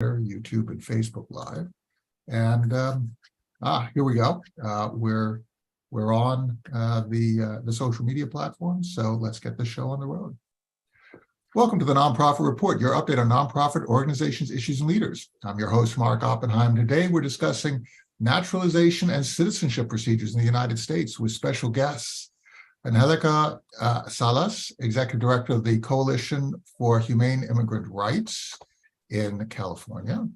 YouTube and Facebook Live. And here we go. We're on the social media platforms. So let's get the show on the road. Welcome to the Nonprofit Report, your update on nonprofit organizations, issues, and leaders. I'm your host, Mark Oppenheim. Today, we're discussing naturalization and citizenship procedures in the United States with special guests. Angelica Salas, Executive Director of the Coalition for Humane Immigrant Rights in California.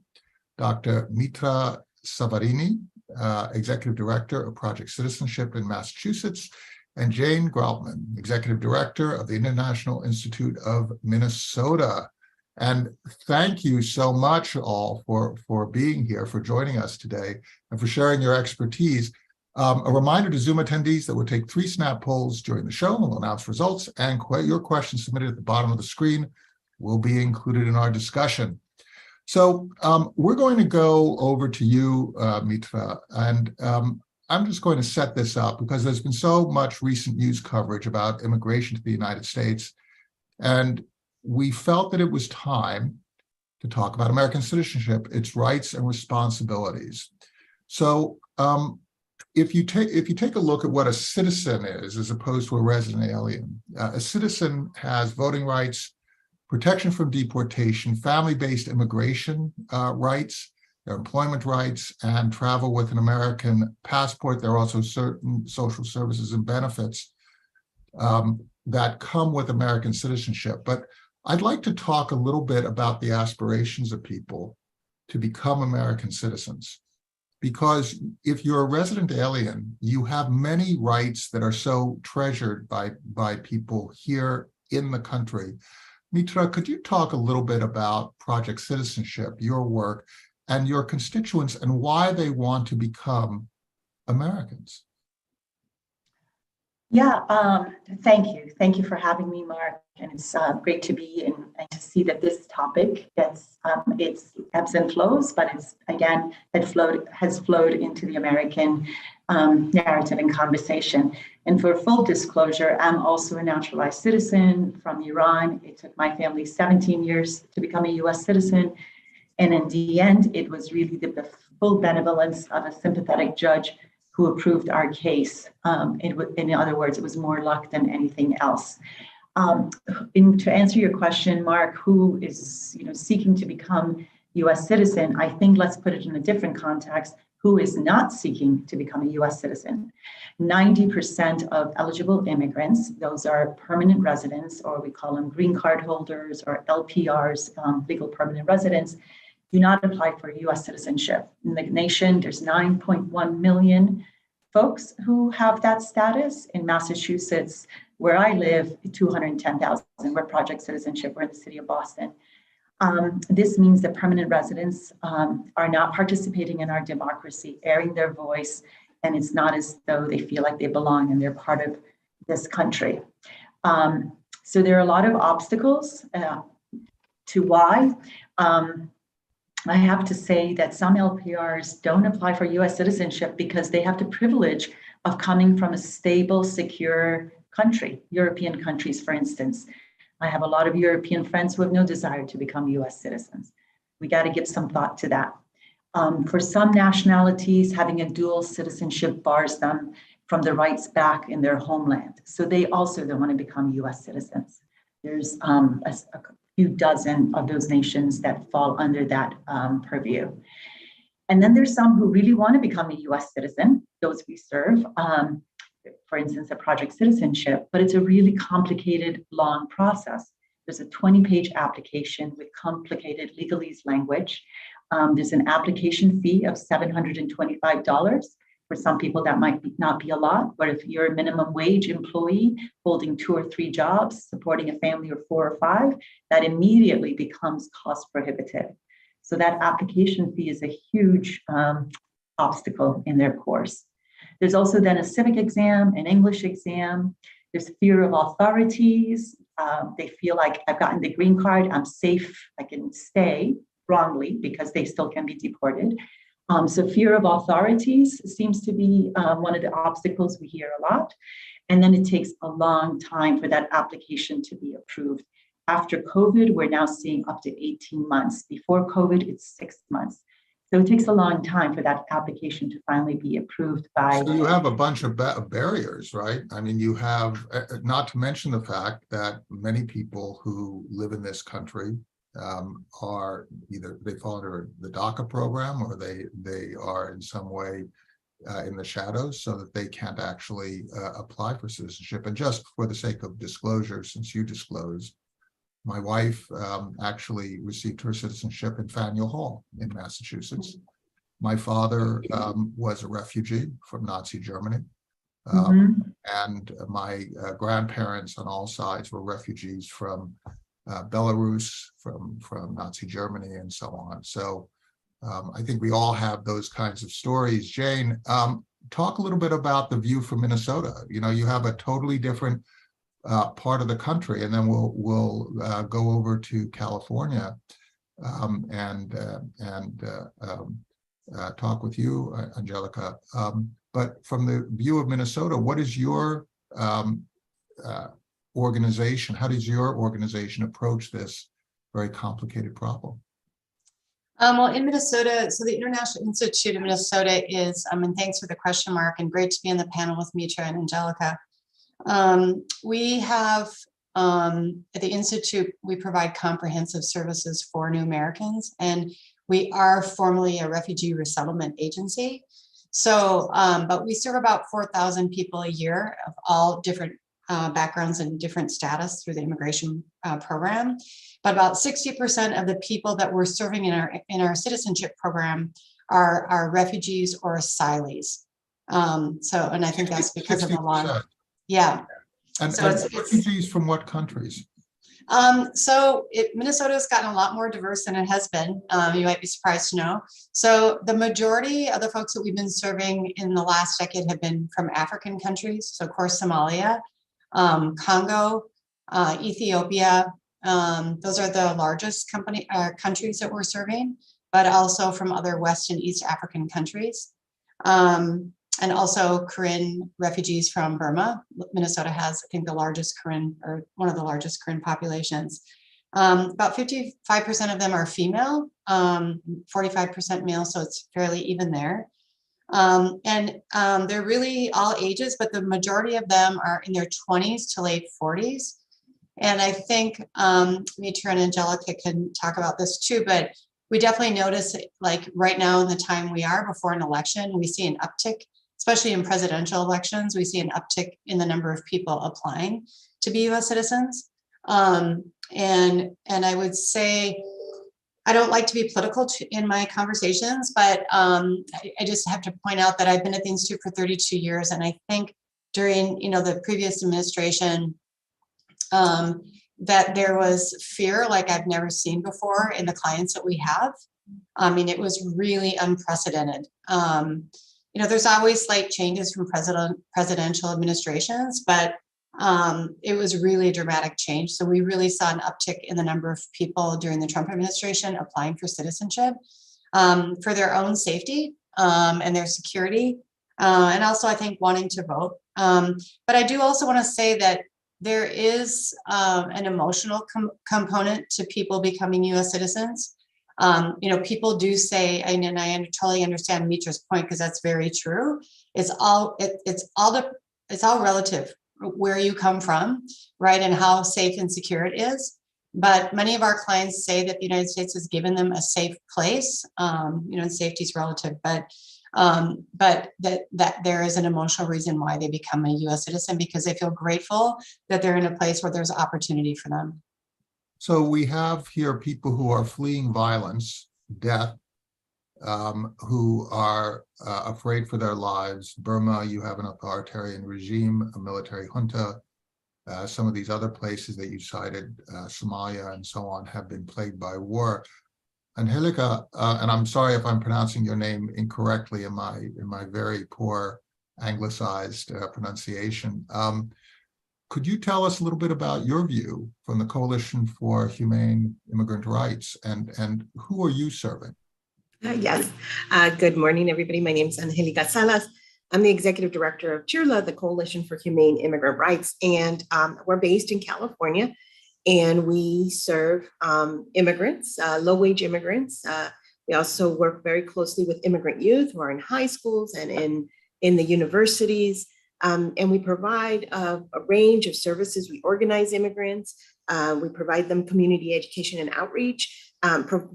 Dr. Mitra Shavarini, Executive Director of Project Citizenship in Massachusetts, and Jane Graupman, Executive Director of the International Institute of Minnesota. And thank you so much all for being here, for joining us today, and for sharing your expertise. A reminder to Zoom attendees that we'll take 3 snap polls during the show, and we'll announce results, and your questions submitted at the bottom of the screen will be included in our discussion. So we're going to go over to you, Mitra, and I'm just going to set this up because there's been so much recent news coverage about immigration to the United States, and we felt that it was time to talk about American citizenship, its rights and responsibilities. So if you take a look at what a citizen is as opposed to a resident alien, a citizen has voting rights, protection from deportation, family-based immigration rights, their employment rights, and travel with an American passport. There are also certain social services and benefits that come with American citizenship. But I'd like to talk a little bit about the aspirations of people to become American citizens. Because if you're a resident alien, you have many rights that are so treasured by people here in the country. Mitra, could you talk a little bit about Project Citizenship, your work, and your constituents, and why they want to become Americans? Yeah, thank you. Thank you for having me, Mark. And it's great to be and to see that this topic gets its ebbs and flows, but it's, again, has flowed into the American narrative and conversation. And for full disclosure, I'm also a naturalized citizen from Iran. It took my family 17 years to become a US citizen. And in the end, it was really the full benevolence of a sympathetic judge who approved our case. In other words, it was more luck than anything else. To answer your question, Mark, who is seeking to become US citizen, I think let's put it in a different context. Who is not seeking to become a US citizen? 90% of eligible immigrants, those are permanent residents, or we call them green card holders or LPRs, legal permanent residents, do not apply for US citizenship. In the nation, there's 9.1 million folks who have that status. In Massachusetts, where I live, 210,000. We're Project Citizenship. We're in the city of Boston. This means that permanent residents are not participating in our democracy, airing their voice, and it's not as though they feel like they belong and they're part of this country. So there are a lot of obstacles to why. I have to say that some LPRs don't apply for US citizenship because they have the privilege of coming from a stable, secure country, European countries, for instance. I have a lot of European friends who have no desire to become US citizens. We got to give some thought to that. For some nationalities, having a dual citizenship bars them from the rights back in their homeland. So they also don't want to become US citizens. There's a few dozen of those nations that fall under that purview. And then there's some who really want to become a US citizen, those we serve. For instance, a Project Citizenship, but it's a really complicated, long process. There's a 20-page application with complicated legalese language. There's an application fee of $725. For some people, that might not be a lot, but if you're a minimum wage employee holding 2 or 3 jobs, supporting a family of 4 or 5, that immediately becomes cost prohibitive. So that application fee is a huge obstacle in their course. There's also then a civic exam, an English exam. There's fear of authorities. They feel like I've gotten the green card, I'm safe, I can stay, wrongly, because they still can be deported. So fear of authorities seems to be one of the obstacles we hear a lot. And then it takes a long time for that application to be approved. After COVID, we're now seeing up to 18 months. Before COVID, it's 6 months. So it takes a long time for that application to finally be approved by. So you have a bunch of barriers, right? I mean, you have, not to mention the fact that many people who live in this country are either they fall under the DACA program or they are in some way in the shadows so that they can't actually apply for citizenship. And just for the sake of disclosure, since you disclosed, my wife actually received her citizenship in Faneuil Hall in Massachusetts. My father was a refugee from Nazi Germany. And my grandparents on all sides were refugees from Belarus, from Nazi Germany, and so on. So I think we all have those kinds of stories. Jane, talk a little bit about the view from Minnesota. You know, you have a totally different part of the country, and then we'll go over to California and talk with you, Angelica. But from the view of Minnesota, what is your organization? How does your organization approach this very complicated problem? Well, in Minnesota, so the International Institute of Minnesota is, and thanks for the question, Mark, and great to be on the panel with Mitra and Angelica. We have, at the Institute, we provide comprehensive services for new Americans, and we are formally a refugee resettlement agency. So, but we serve about 4,000 people a year of all different backgrounds and different status through the immigration program. But about 60% of the people that we're serving in our citizenship program are refugees or asylees. So, and I think that's because 60%. Of the law. Yeah. And, so and refugees from what countries? Minnesota's gotten a lot more diverse than it has been. You might be surprised to know. So the majority of the folks that we've been serving in the last decade have been from African countries. So of course, Somalia, Congo, Ethiopia. Those are the largest countries that we're serving, but also from other West and East African countries. And also Korean refugees from Burma. Minnesota has, I think, the largest Korean, or one of the largest Korean populations. About 55% of them are female, 45% male, so it's fairly even there. And they're really all ages, but the majority of them are in their 20s to late 40s. And I think Mitra and Angelica can talk about this too, but we definitely notice, like right now in the time we are before an election, we see an uptick, especially in presidential elections. We see an uptick in the number of people applying to be U.S. citizens. And I would say, I don't like to be political in my conversations, but I just have to point out that I've been at the Institute for 32 years. And I think during, the previous administration, that there was fear like I've never seen before in the clients that we have. I mean, it was really unprecedented. There's always slight changes from presidential administrations, but it was really a dramatic change. So we really saw an uptick in the number of people during the Trump administration applying for citizenship for their own safety and their security, and also I think wanting to vote. But I do also want to say that there is an emotional component to people becoming U.S. citizens. People do say, and I totally understand Mitra's point because that's very true. It's all relative where you come from, right, and how safe and secure it is. But many of our clients say that the United States has given them a safe place. And safety is relative, but that there is an emotional reason why they become a U.S. citizen because they feel grateful that they're in a place where there's opportunity for them. So we have here people who are fleeing violence, death, who are afraid for their lives. Burma, you have an authoritarian regime, a military junta. Some of these other places that you cited, Somalia and so on, have been plagued by war. Angelica, and I'm sorry if I'm pronouncing your name incorrectly in my very poor anglicized pronunciation. Could you tell us a little bit about your view from the Coalition for Humane Immigrant Rights, and who are you serving? Yes. Good morning, everybody. My name is Angelica Salas. I'm the executive director of CHIRLA, the Coalition for Humane Immigrant Rights, and we're based in California. and we serve immigrants, low-wage immigrants. We also work very closely with immigrant youth who are in high schools and in the universities. And we provide a range of services. We organize immigrants. We provide them community education and outreach,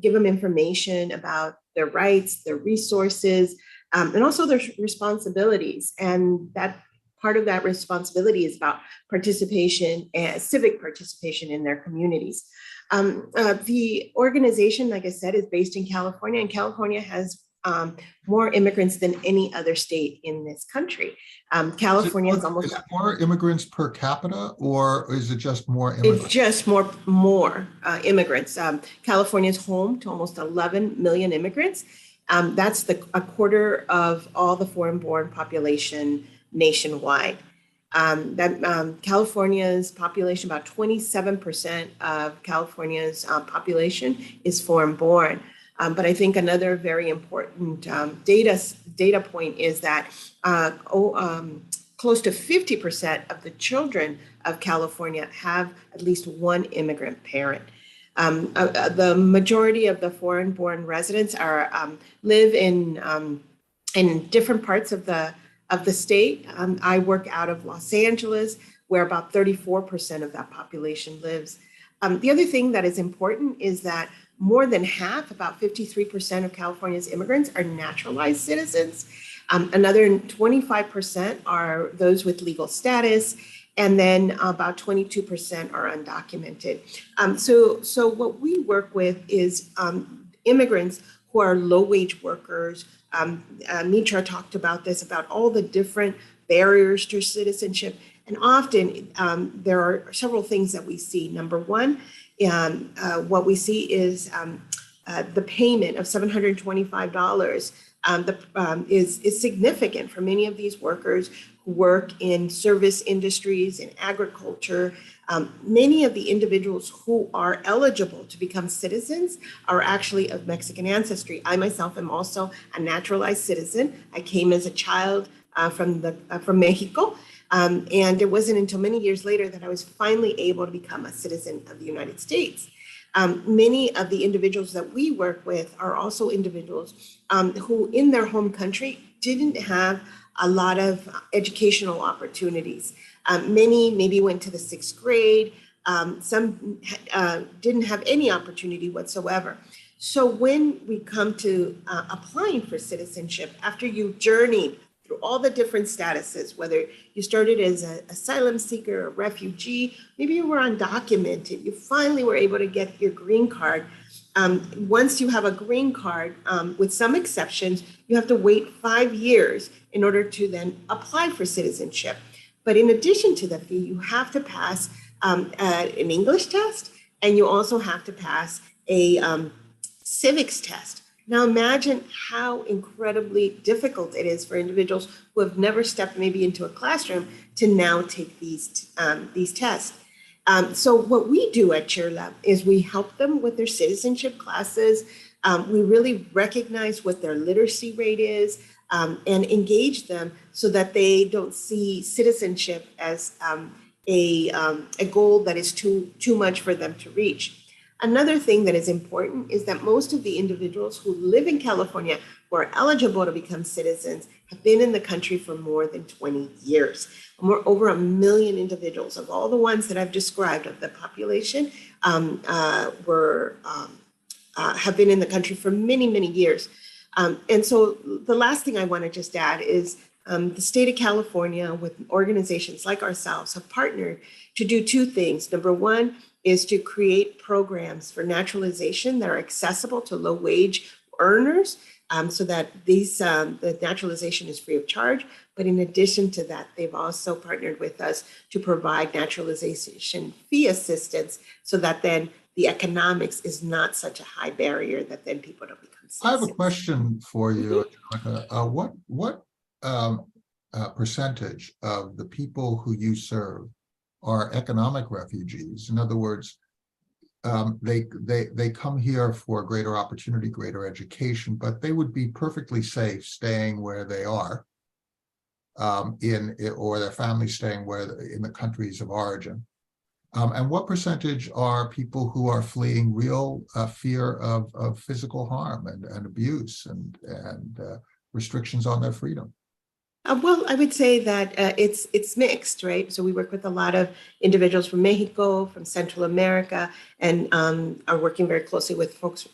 give them information about their rights, their resources, and also their responsibilities. And that part of that responsibility is about participation and civic participation in their communities. The organization, like I said, is based in California, and California has more immigrants than any other state in this country. California is almost— Is it more immigrants per capita, or is it just more immigrants? It's just more immigrants. California is home to almost 11 million immigrants. That's a quarter of all the foreign-born population nationwide. California's population, about 27% of California's population is foreign-born. But I think another very important data point is that close to 50% of the children of California have at least one immigrant parent. The majority of the foreign-born residents live in different parts of the state. I work out of Los Angeles, where about 34% of that population lives. The other thing that is important is that more than half, about 53% of California's immigrants are naturalized citizens. Another 25% are those with legal status, and then about 22% are undocumented. So what we work with is immigrants who are low-wage workers. Mitra talked about this, about all the different barriers to citizenship. And often there are several things that we see. Number one, what we see is the payment of $725 is significant for many of these workers who work in service industries, in agriculture. Many of the individuals who are eligible to become citizens are actually of Mexican ancestry. I myself am also a naturalized citizen. I came as a child from Mexico. And it wasn't until many years later that I was finally able to become a citizen of the United States. Many of the individuals that we work with are also individuals who in their home country didn't have a lot of educational opportunities. Many maybe went to the 6th grade. Some didn't have any opportunity whatsoever. So when we come to applying for citizenship, after you journeyed through all the different statuses, whether you started as an asylum seeker, a refugee, maybe you were undocumented, you finally were able to get your green card. Once you have a green card, with some exceptions, you have to wait 5 years in order to then apply for citizenship. But in addition to the fee, you have to pass an English test, and you also have to pass a civics test. Now imagine how incredibly difficult it is for individuals who have never stepped maybe into a classroom to now take these tests. So what we do at CheerLab is we help them with their citizenship classes. We really recognize what their literacy rate is and engage them so that they don't see citizenship as a goal that is too much for them to reach. Another thing that is important is that most of the individuals who live in California who are eligible to become citizens have been in the country for more than 20 years. Over 1 million individuals of all the ones that I've described of the population have been in the country for many, many years. And so the last thing I want to just add is the state of California with organizations like ourselves have partnered to do two things. Number one is to create programs for naturalization that are accessible to low-wage earners so that the naturalization is free of charge. But in addition to that, they've also partnered with us to provide naturalization fee assistance so that then the economics is not such a high barrier that then people don't become citizens. I have a question for you, Angelica. What percentage of the people who you serve are economic refugees? In other words, they come here for greater opportunity, greater education, but they would be perfectly safe staying where they are, or their families staying in the countries of origin. And what percentage are people who are fleeing real fear of physical harm and abuse and restrictions on their freedom? Well, I would say that it's mixed, right? So we work with a lot of individuals from Mexico, from Central America, and are working very closely with folks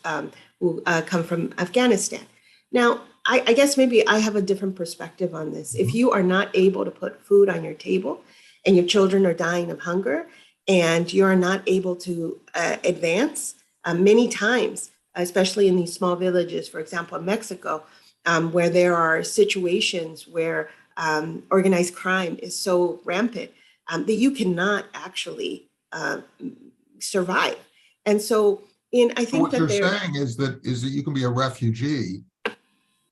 who come from Afghanistan. Now, I guess maybe I have a different perspective on this. If you are not able to put food on your table and your children are dying of hunger and you're not able to advance, many times, especially in these small villages, for example, in Mexico, where there are situations where organized crime is so rampant that you cannot actually survive. And so I think what you're saying is that you can be a refugee,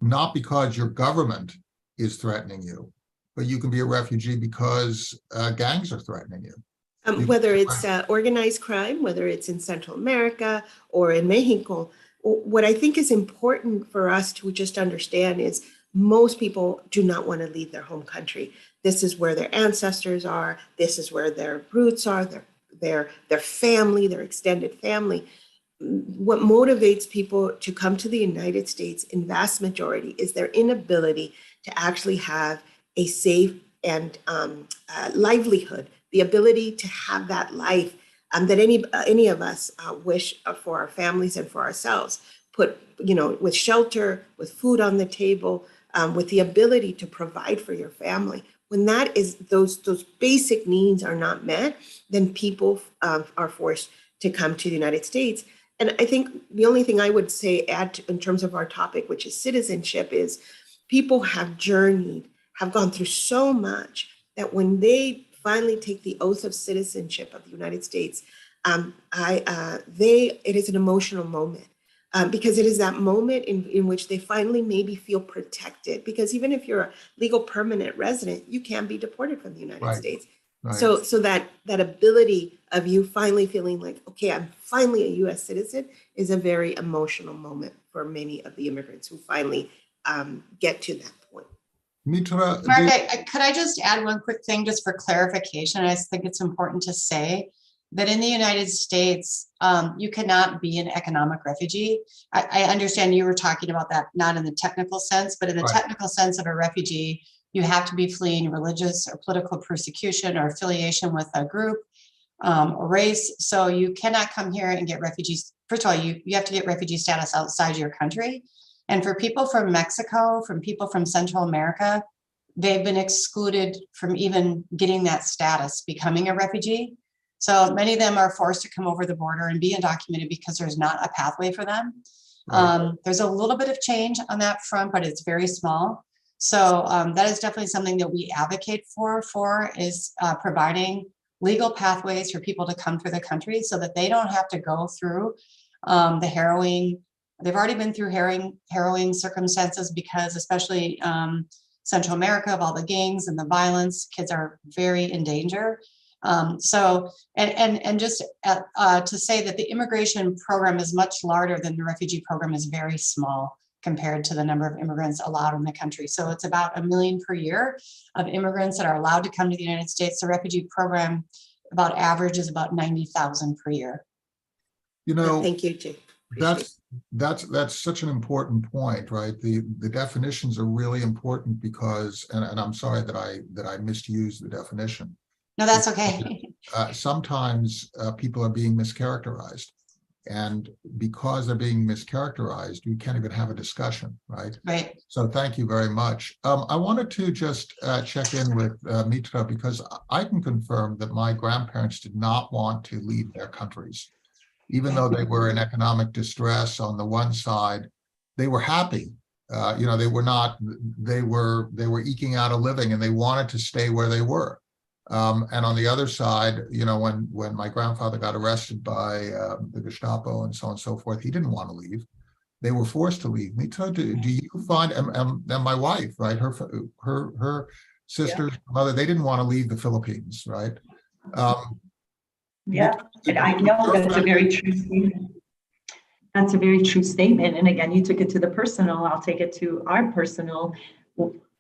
not because your government is threatening you, but you can be a refugee because gangs are threatening you. Whether it's organized crime, whether it's in Central America or in Mexico, what I think is important for us to just understand is most people do not want to leave their home country. This is where their ancestors are. This is where their roots are, their family, their extended family. What motivates people to come to the United States in vast majority is their inability to actually have a safe and livelihood, the ability to have that life that any of us wish for our families and for ourselves. Put, with shelter, with food on the table, with the ability to provide for your family. When that is those basic needs are not met, then people are forced to come to the United States. And I think the only thing I would say add in terms of our topic, which is citizenship, is people have journeyed, have gone through so much that when they finally take the oath of citizenship of the United States, it is an emotional moment because it is that moment in which they finally maybe feel protected. Because even if you're a legal permanent resident, you can be deported from the United States. Right. So that ability of you finally feeling like, okay, I'm finally a U.S. citizen is a very emotional moment for many of the immigrants who finally get to that point. Mitra, Mark, could I just add one quick thing just for clarification? I think it's important to say that in the United States, you cannot be an economic refugee. I understand you were talking about that, not in the technical sense, but in the technical sense of a refugee, you have to be fleeing religious or political persecution or affiliation with a group or race. So you cannot come here and get refugees. First of all, you have to get refugee status outside your country. And for people from Mexico, from people from Central America, they've been excluded from even getting that status, becoming a refugee. So many of them are forced to come over the border and be undocumented because there's not a pathway for them. Right. There's a little bit of change on that front, but it's very small. So that is definitely something that we advocate for is providing legal pathways for people to come through the country so that they don't have to go through the harrowing. They've already been through harrowing circumstances because especially Central America, of all the gangs and the violence, kids are very in danger. So just to say that the immigration program is much larger than the refugee program is very small compared to the number of immigrants allowed in the country. So it's about 1 million per year of immigrants that are allowed to come to the United States. The refugee program about average is about 90,000 per year. Thank you, Jay. That's such an important point, right? The definitions are really important because, and I'm sorry that I misused the definition. No, that's okay. Sometimes people are being mischaracterized, and because they're being mischaracterized, you can't even have a discussion, right? Right. So thank you very much. I wanted to just check in with Mitra because I can confirm that my grandparents did not want to leave their countries. Even though they were in economic distress on the one side, they were happy. They were eking out a living and they wanted to stay where they were. And on the other side, when my grandfather got arrested by the Gestapo and so on and so forth, he didn't want to leave. They were forced to leave. Mitra, do you find, and my wife, right, her sister's mother, they didn't want to leave the Philippines, right? Yeah, and I know that's a very true statement. That's a very true statement. And again, you took it to the personal. I'll take it to our personal.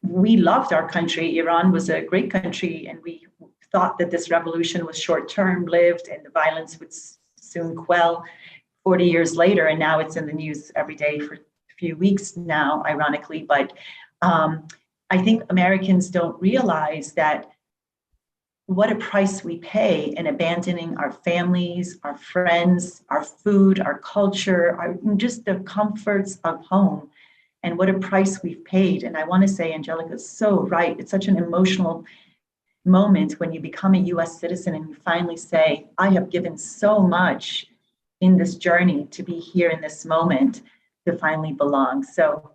We loved our country. Iran was a great country, and we thought that this revolution was short-term lived and the violence would soon quell 40 years later. And now it's in the news every day for a few weeks now, ironically. But I think Americans don't realize that what a price we pay in abandoning our families, our friends, our food, our culture, just the comforts of home, and what a price we've paid. And I want to say, Angelica is so right. It's such an emotional moment when you become a US citizen and you finally say, I have given so much in this journey to be here in this moment to finally belong. So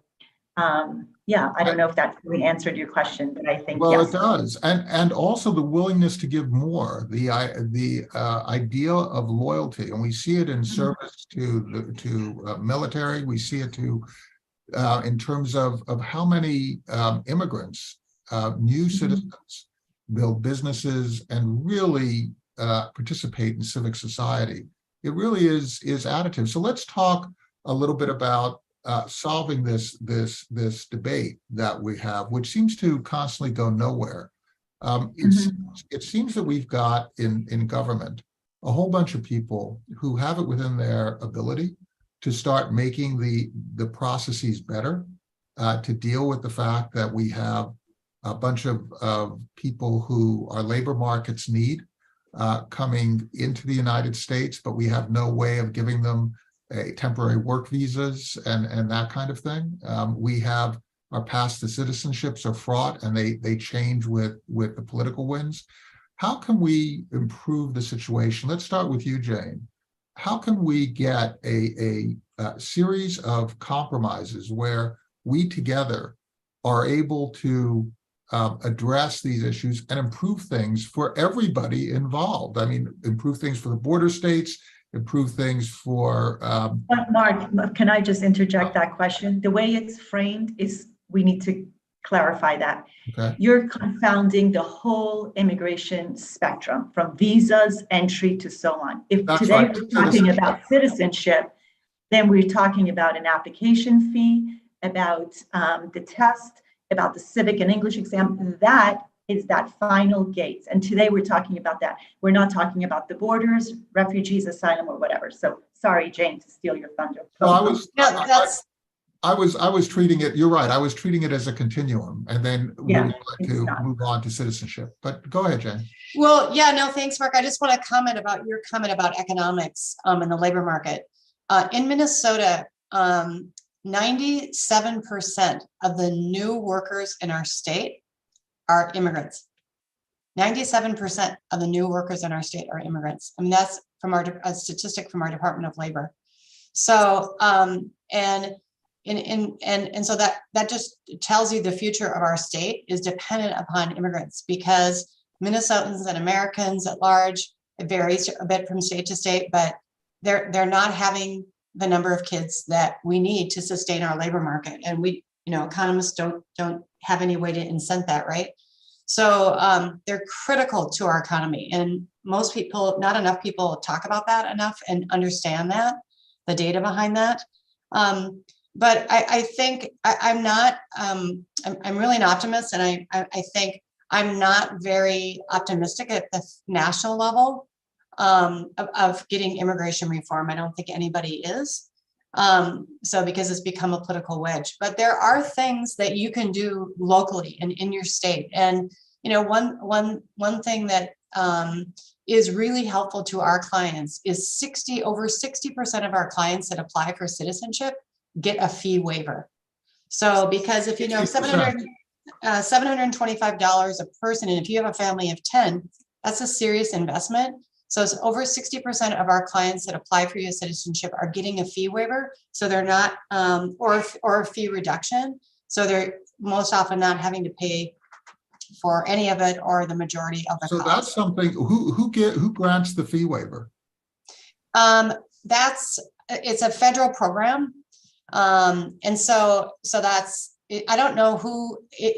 yeah, I don't know if that really answered your question, but I think well, yes. it does, and also the willingness to give more, the idea of loyalty, and we see it in service to military. We see it in terms of how many immigrants, new citizens, build businesses and really participate in civic society. It really is additive. So let's talk a little bit about solving this debate that we have, which seems to constantly go nowhere. It seems that we've got in government a whole bunch of people who have it within their ability to start making the processes better, to deal with the fact that we have a bunch of people who our labor markets need coming into the United States, but we have no way of giving them temporary work visas and that kind of thing. We have our paths to citizenships are fraught, and they change with the political winds. How can we improve the situation? Let's start with you, Jane. How can we get a series of compromises where we together are able to address these issues and improve things for everybody involved? I mean, improve things for the border states, improve things for... But Mark, can I just interject that question? The way it's framed is we need to clarify that. Okay. You're confounding the whole immigration spectrum from visas, entry to so on. If That's today right. we're talking about citizenship, then we're talking about an application fee, about the test, about the civic and English exam. That is that final gate. And today we're talking about that. We're not talking about the borders, refugees, asylum, or whatever. So sorry, Jane, to steal your thunder. No, I was treating it, you're right, I was treating it as a continuum, and then we would like to move on to citizenship. But go ahead, Jane. Well, yeah, no, thanks, Mark. I just want to comment about your comment about economics in the labor market. In Minnesota, 97% of the new workers in our state are immigrants. 97% of the new workers in our state are immigrants. I mean, that's from a statistic from our Department of Labor. So, and so that just tells you the future of our state is dependent upon immigrants, because Minnesotans and Americans at large, it varies a bit from state to state, but they're not having the number of kids that we need to sustain our labor market. And we, economists don't have any way to incent that, right? So they're critical to our economy. And most people, not enough people talk about that enough and understand that, the data behind that. But I think I'm not, I'm really an optimist, and I think I'm not very optimistic at the national level of getting immigration reform. I don't think anybody is. So because it's become a political wedge, but there are things that you can do locally and in your state. And, one thing that is really helpful to our clients is over 60% of our clients that apply for citizenship get a fee waiver. So because if $725 a person, and if you have a family of 10, that's a serious investment. So it's over 60% of our clients that apply for U.S. citizenship are getting a fee waiver. So they're not, or a fee reduction. So they're most often not having to pay for any of it or the majority of the cost. So that's something, who grants the fee waiver? It's a federal program. And so that's, I don't know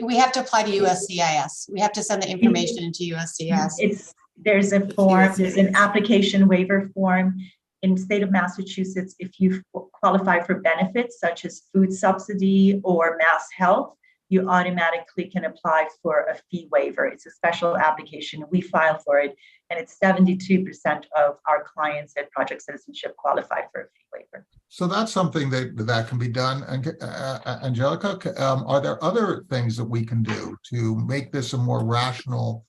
we have to apply to USCIS. We have to send the information into USCIS. There's a form, there's an application waiver form in the state of Massachusetts. If you qualify for benefits such as food subsidy or mass health, you automatically can apply for a fee waiver. It's a special application. We file for it, and it's 72% of our clients at Project Citizenship qualify for a fee waiver. So that's something that can be done. And Angelica, are there other things that we can do to make this a more rational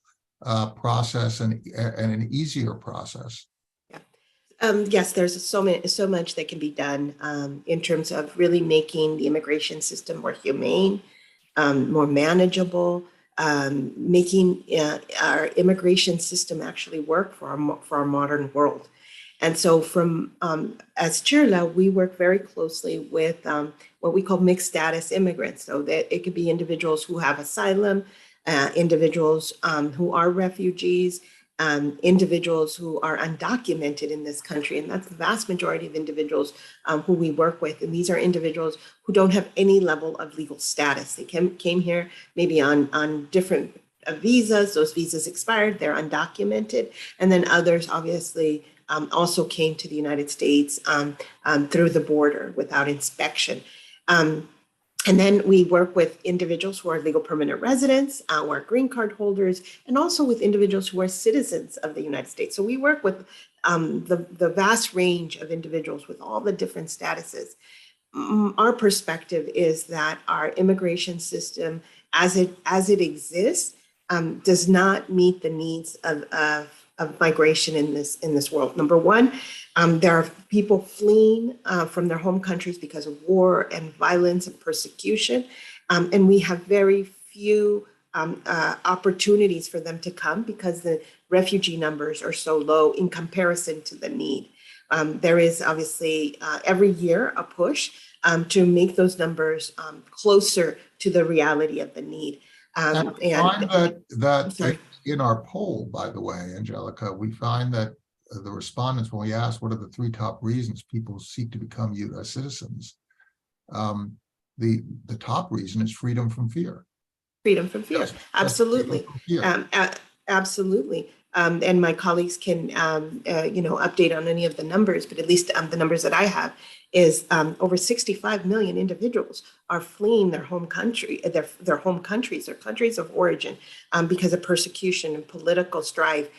process and an easier process? Yes, there's so much that can be done in terms of really making the immigration system more humane, more manageable, making our immigration system actually work for our modern world. And so from, as Chirla, we work very closely with what we call mixed status immigrants. So that it could be individuals who have asylum, individuals who are refugees, individuals who are undocumented in this country. And that's the vast majority of individuals who we work with. And these are individuals who don't have any level of legal status. They came here maybe on different visas. Those visas expired, they're undocumented. And then others obviously also came to the United States through the border without inspection. And then we work with individuals who are legal permanent residents, who are green card holders, and also with individuals who are citizens of the United States. So we work with the vast range of individuals with all the different statuses. Our perspective is that our immigration system, as it exists, does not meet the needs of migration in this world. Number one, there are people fleeing from their home countries because of war and violence and persecution, and we have very few opportunities for them to come because the refugee numbers are so low in comparison to the need. There is obviously every year a push to make those numbers closer to the reality of the need. And I find that in our poll, by the way, Angelica, we find that the respondents, when we ask what are the 3 top reasons people seek to become U.S. citizens, the top reason is freedom from fear. Freedom from fear, Yes, absolutely, freedom from fear. Absolutely. And my colleagues can, update on any of the numbers, but at least the numbers that I have is over 65 million individuals are fleeing their home country, their home countries, their countries of origin, because of persecution and political strife.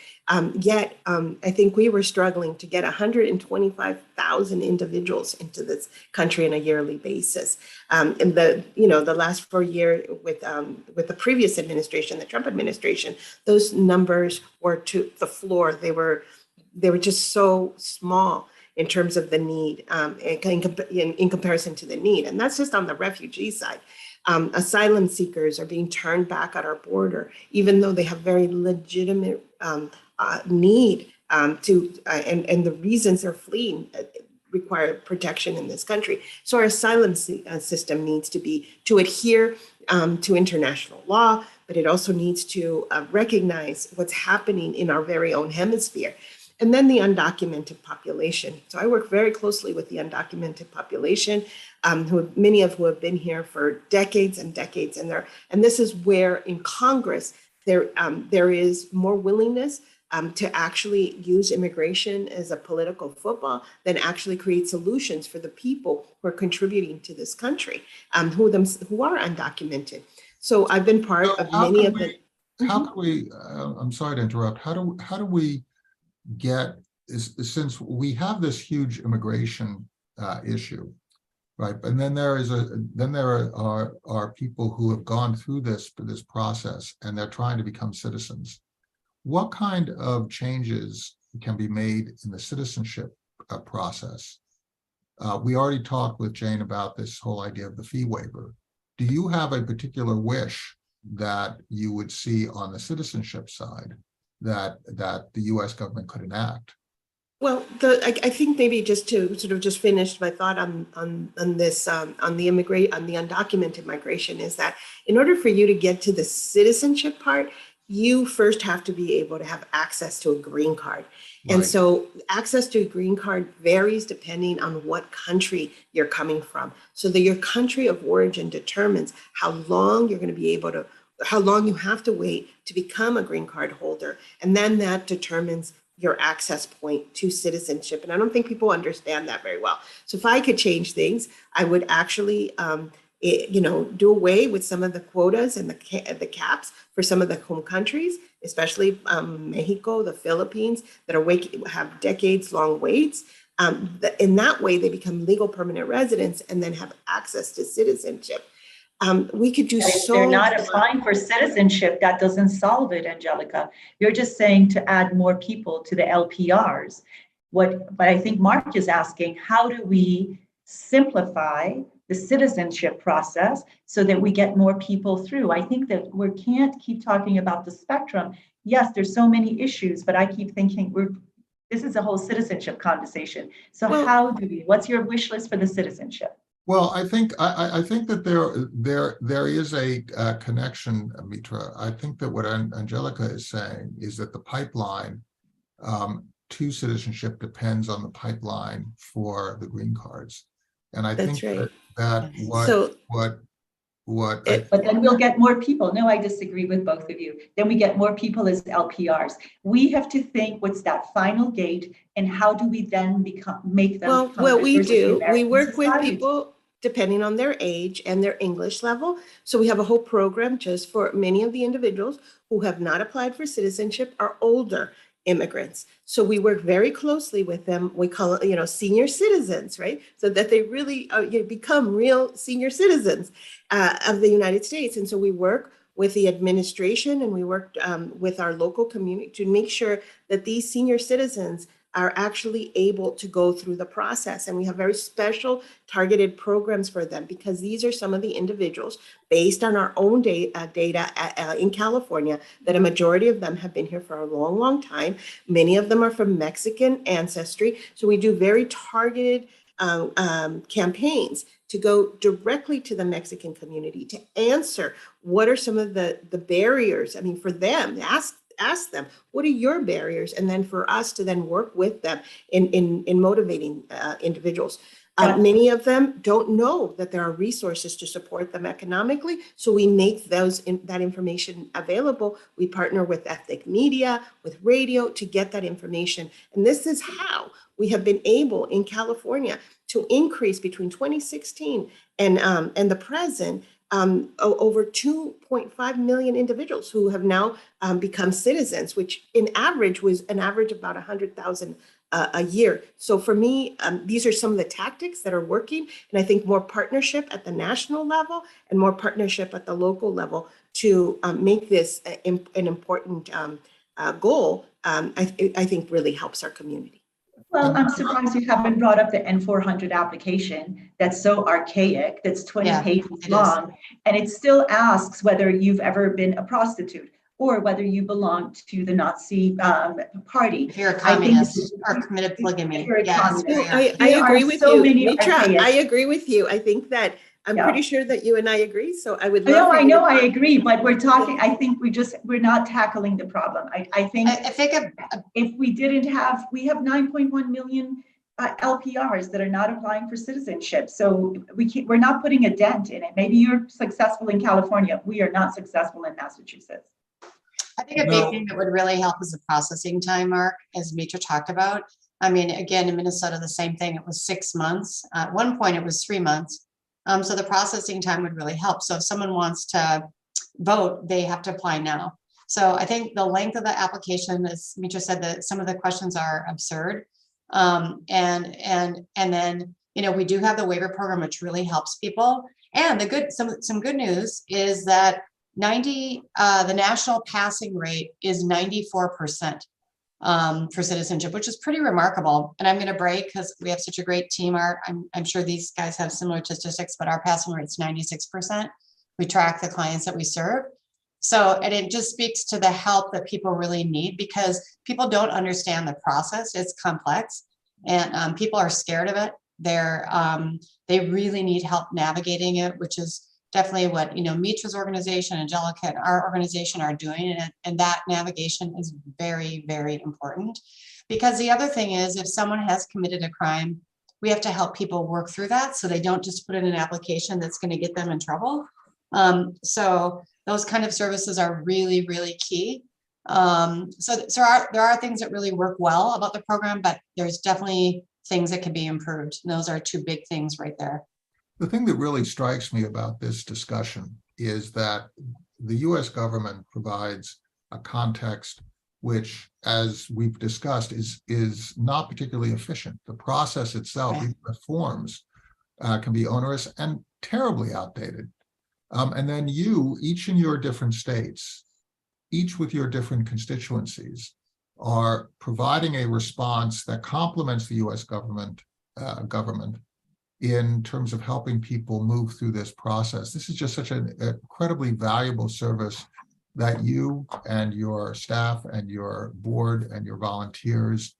Yet, I think we were struggling to get 125,000 individuals into this country on a yearly basis. And the last 4 years with the previous administration, the Trump administration, those numbers were to the floor. They were just so small in terms of the need, in comparison to the need. And that's just on the refugee side. Asylum seekers are being turned back at our border, even though they have very legitimate need to, and the reasons they're fleeing require protection in this country. So our asylum system needs to adhere to international law, but it also needs to recognize what's happening in our very own hemisphere. And then the undocumented population. So I work very closely with the undocumented population, many of who have been here for decades and decades. And this is where in Congress, there is more willingness to actually use immigration as a political football than actually create solutions for the people who are contributing to this country, who are undocumented. So I've been part of many of the. How can we? I'm sorry to interrupt. How do we get, since we have this huge immigration issue, right? And then there are people who have gone through this process and they're trying to become citizens. What kind of changes can be made in the citizenship process? We already talked with Jane about this whole idea of the fee waiver. Do you have a particular wish that you would see on the citizenship side that the U.S. government could enact? Well, I think maybe just to sort of just finish my thought on this on the undocumented migration is that in order for you to get to the citizenship part, you first have to be able to have access to a green card. Right. And so access to a green card varies depending on what country you're coming from. So that your country of origin determines how long you're going to be able to, how long you have to wait to become a green card holder. And then that determines your access point to citizenship. And I don't think people understand that very well. So if I could change things, I would actually do away with some of the quotas and the caps for some of the home countries, especially Mexico, the Philippines, that have decades-long waits. In that way, they become legal permanent residents and then have access to citizenship. We could do If so. they're not applying for citizenship, that doesn't solve it, Angelica. You're just saying to add more people to the LPRs. But I think Mark is asking, how do we simplify the citizenship process so that we get more people through? I think that we can't keep talking about the spectrum. Yes, there's so many issues, but I keep thinking this is a whole citizenship conversation. So what's your wish list for the citizenship? Well, I think that there is a connection, Mitra. I think that what Angelica is saying is that the pipeline to citizenship depends on the pipeline for the green cards, and I That's think right. that But then we'll get more people. No, I disagree with both of you. Then we get more people as LPRs. We have to think, what's that final gate, and how do we then make them? Well, what we do, we work society? with people depending on their age and their English level. So we have a whole program just for many of the individuals who have not applied for citizenship are older immigrants. So we work very closely with them. We call it, senior citizens, right? So that they really become real senior citizens of the United States. And so we work with the administration and we work with our local community to make sure that these senior citizens are actually able to go through the process. And we have very special targeted programs for them because these are some of the individuals based on our own data in California, that a majority of them have been here for a long, long time. Many of them are from Mexican ancestry. So we do very targeted campaigns to go directly to the Mexican community to answer what are some of the barriers. I mean, for them, ask them, what are your barriers? And then for us to then work with them in motivating individuals. Many of them don't know that there are resources to support them economically. So we make that information available. We partner with ethnic media, with radio to get that information. And this is how we have been able in California to increase between 2016 and the present over 2.5 million individuals who have now become citizens, which in average was an average of about 100,000 a year. So for me, these are some of the tactics that are working. And I think more partnership at the national level and more partnership at the local level to make this an important goal, I think really helps our community. Well, I'm surprised you haven't brought up the N400 application. That's so archaic. That's 20 pages long. And it still asks whether you've ever been a prostitute or whether you belong to the Nazi party. If you're a communist or committed polygamy. I agree with you. Mitra, I agree with you. I think that I'm pretty sure that you and I agree. So I would love. I know, I agree, but we're talking. I think we're not tackling the problem. I think if we didn't have, we have 9.1 million LPRs that are not applying for citizenship. So we're not putting a dent in it. Maybe you're successful in California. We are not successful in Massachusetts. I think a big thing that would really help is the processing time, Mark, as Mitra talked about. I mean, again, in Minnesota, the same thing. It was 6 months. At one point, it was 3 months. So the processing time would really help. So if someone wants to vote, they have to apply now. So I think the length of the application, as Mitra said, that some of the questions are absurd. And then, we do have the waiver program, which really helps people. And some good news is that the national passing rate is 94%. For citizenship, which is pretty remarkable. And I'm going to brag because we have such a great team. I'm sure these guys have similar statistics, but our passing rate's 96%. We track the clients that we serve. So, and it just speaks to the help that people really need because people don't understand the process. It's complex and people are scared of it. They really need help navigating it, which is definitely what, Mitra's organization, Angelica, and our organization are doing. And that navigation is very, very important. Because the other thing is, if someone has committed a crime, we have to help people work through that so they don't just put in an application that's going to get them in trouble. So those kind of services are really, really key. So there are things that really work well about the program, but there's definitely things that can be improved. And those are two big things right there. The thing that really strikes me about this discussion is that the US government provides a context which, as we've discussed, is not particularly efficient. The process itself, Right. even the forms, can be onerous and terribly outdated. And then you, each in your different states, each with your different constituencies, are providing a response that complements the US government in terms of helping people move through this process. This is just such an incredibly valuable service that you and your staff and your board and your volunteers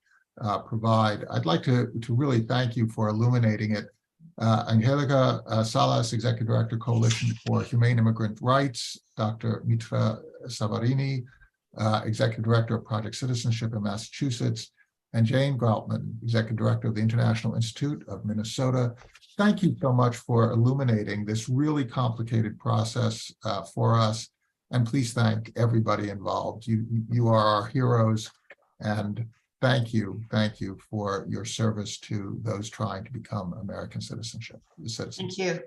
provide. I'd like to really thank you for illuminating it. Angelica, Salas, Executive Director, Coalition for Humane Immigrant Rights, Dr. Mitra Shavarini, Executive Director of Project Citizenship in Massachusetts, and Jane Graupman, Executive Director of the International Institute of Minnesota. Thank you so much for illuminating this really complicated process for us. And please thank everybody involved. You are our heroes, and thank you for your service to those trying to become American citizens. Thank you.